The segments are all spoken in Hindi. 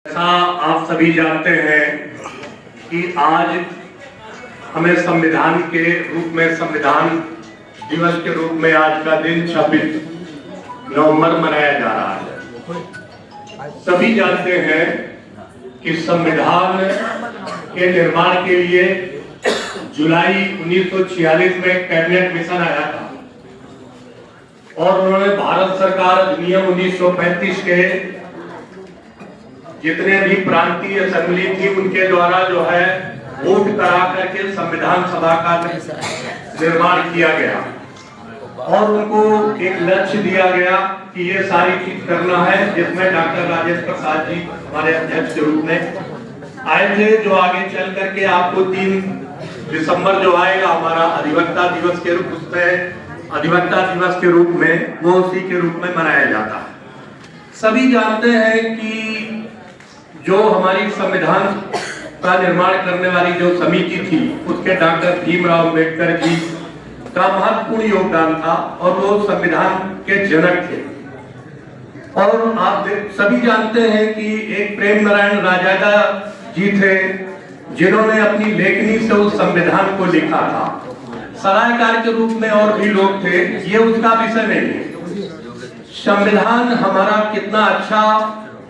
ऐसा आप सभी जानते हैं कि आज हमें संविधान के रूप में, संविधान दिवस के रूप में आज का दिन 26 नवंबर मनाया जा रहा है। सभी जानते हैं कि संविधान के निर्माण के लिए जुलाई 1946 में कैबिनेट मिशन आया था और उन्होंने भारत सरकार अधिनियम 1935 के जितने भी प्रांतीय असेंबली थी उनके द्वारा जो है वोट करा करके संविधान सभा का निर्माण किया गया और उनको एक लक्ष्य दिया गया कि ये सारी चीज करना है, जिसमें डॉक्टर राजेंद्र प्रसाद जी हमारे अध्यक्ष के रूप में आए थे, जो आगे चल करके आपको 3 दिसंबर जो आएगा हमारा अधिवक्ता दिवस के रूप, उसमें अधिवक्ता दिवस के रूप में वो उसी के रूप में मनाया जाता है। सभी जानते हैं कि जो हमारी संविधान का निर्माण करने वाली जो समिति थी उसके डॉक्टर भीमराव अंबेडकर जी का महत्वपूर्ण योगदान था और वो संविधान के जनक थे। और आप सभी जानते हैं कि एक प्रेम नारायण राजादा जी थे जिन्होंने अपनी लेखनी से उस संविधान को लिखा था। सलाहकार के रूप में और भी लोग थे, ये उसका विषय नहीं है। संविधान हमारा कितना अच्छा,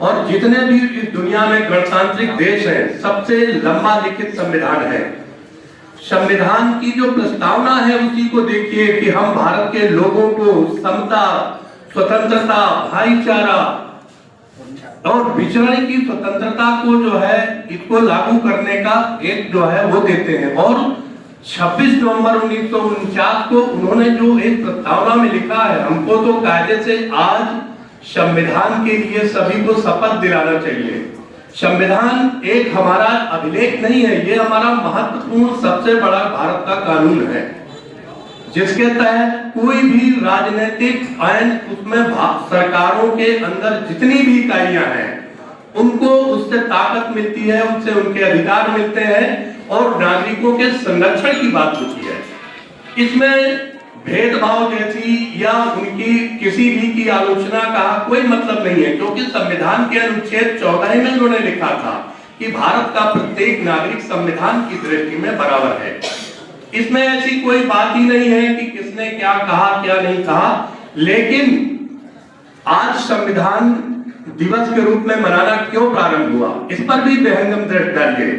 और जितने भी इस दुनिया में गणतांत्रिक देश हैं सबसे लंबा लिखित संविधान है। संविधान की जो प्रस्तावना है उसी को देखिए कि हम भारत के लोगों को समता, स्वतंत्रता, भाईचारा और विचरण की स्वतंत्रता को जो है इसको लागू करने का एक जो है वो देते हैं। और 26 नवंबर 1949 को उन्होंने जो एक प्रस्तावना में लिखा है, हमको तो कायदे से आज संविधान के लिए सभी को शपथ दिलाना चाहिए। संविधान एक हमारा अभिलेख नहीं है, ये हमारा महत्वपूर्ण सबसे बड़ा भारत का कानून है, जिसके तहत कोई भी राजनीतिक उसमें सरकारों के अंदर जितनी भी इकाइयां हैं उनको उससे ताकत मिलती है, उनसे उनके अधिकार मिलते हैं और नागरिकों के संरक्षण की बात होती है। इसमें भेदभाव जैसी या उनकी किसी भी की आलोचना का कोई मतलब नहीं है, क्योंकि संविधान के अनुच्छेद 14 में उन्होंने लिखा था कि भारत का प्रत्येक नागरिक संविधान की दृष्टि में बराबर है। इसमें ऐसी कोई बात ही नहीं है कि किसने क्या कहा क्या नहीं कहा। लेकिन आज संविधान दिवस के रूप में मनाना क्यों प्रारंभ हुआ, इस पर भी विहंगम दृष्टि डालिए।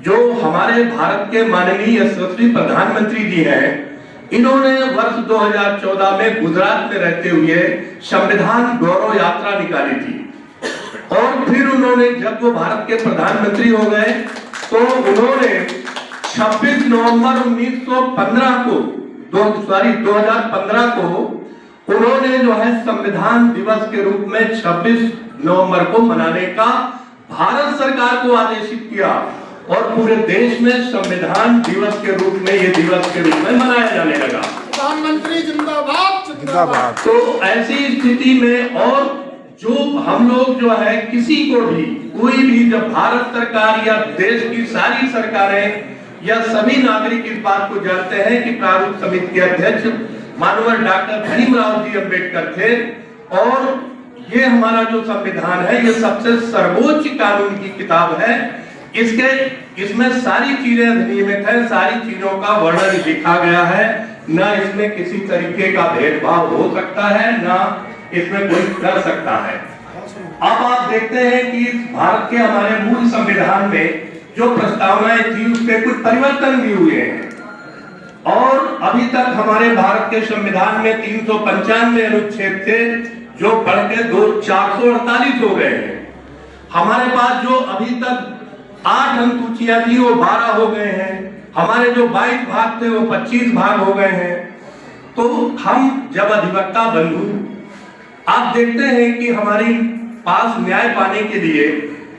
जो हमारे भारत के माननीय यशस्वी प्रधानमंत्री जी हैं, इन्होंने वर्ष 2014 में गुजरात में रहते हुए संविधान गौरव यात्रा निकाली थी और फिर उन्होंने जब वो भारत के प्रधानमंत्री हो गए तो उन्होंने 26 नवंबर 2015 को उन्होंने जो है संविधान दिवस के रूप में 26 नवंबर को मनाने का भारत सरकार को आदेशित किया और पूरे देश में संविधान दिवस के रूप में ये दिवस के रूप में मनाया जाने लगा। प्रधानमंत्री जिंदाबाद जिंदाबाद। तो ऐसी स्थिति में और जो हम लोग जो है किसी को भी कोई भी, जब भारत सरकार या देश की सारी सरकारें या सभी नागरिक इस बात को जानते हैं कि प्रारूप समिति के अध्यक्ष माननीय डॉक्टर भीमराव जी अंबेडकर थे और ये हमारा जो संविधान है ये सबसे सर्वोच्च कानून की किताब है। इसमें सारी चीजें नियमित है, सारी चीजों का वर्णन लिखा गया है, ना इसमें किसी तरीके का भेदभाव हो सकता है, ना इसमें कोई कर सकता है। अब आप देखते हैं कि भारत के हमारे मूल संविधान में जो प्रस्तावनाएं थी उसके कुछ परिवर्तन भी हुए हैं और अभी तक हमारे भारत के संविधान में 395 अनुच्छेद थे जो बढ़ के 448 हो गए हैं। हमारे पास जो अभी तक 8 अनुसूचियां थी वो 12 हो गए हैं। हमारे जो 22 भाग थे वो 25 भाग हो गए हैं। तो हम जब अधिवक्ता बंधु आप देखते हैं कि हमारी पास न्याय पाने के लिए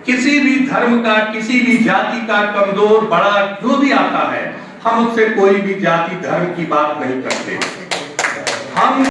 किसी भी धर्म का, किसी भी जाति का, कमजोर बड़ा जो भी आता है, हम उससे कोई भी जाति धर्म की बात नहीं करते। हम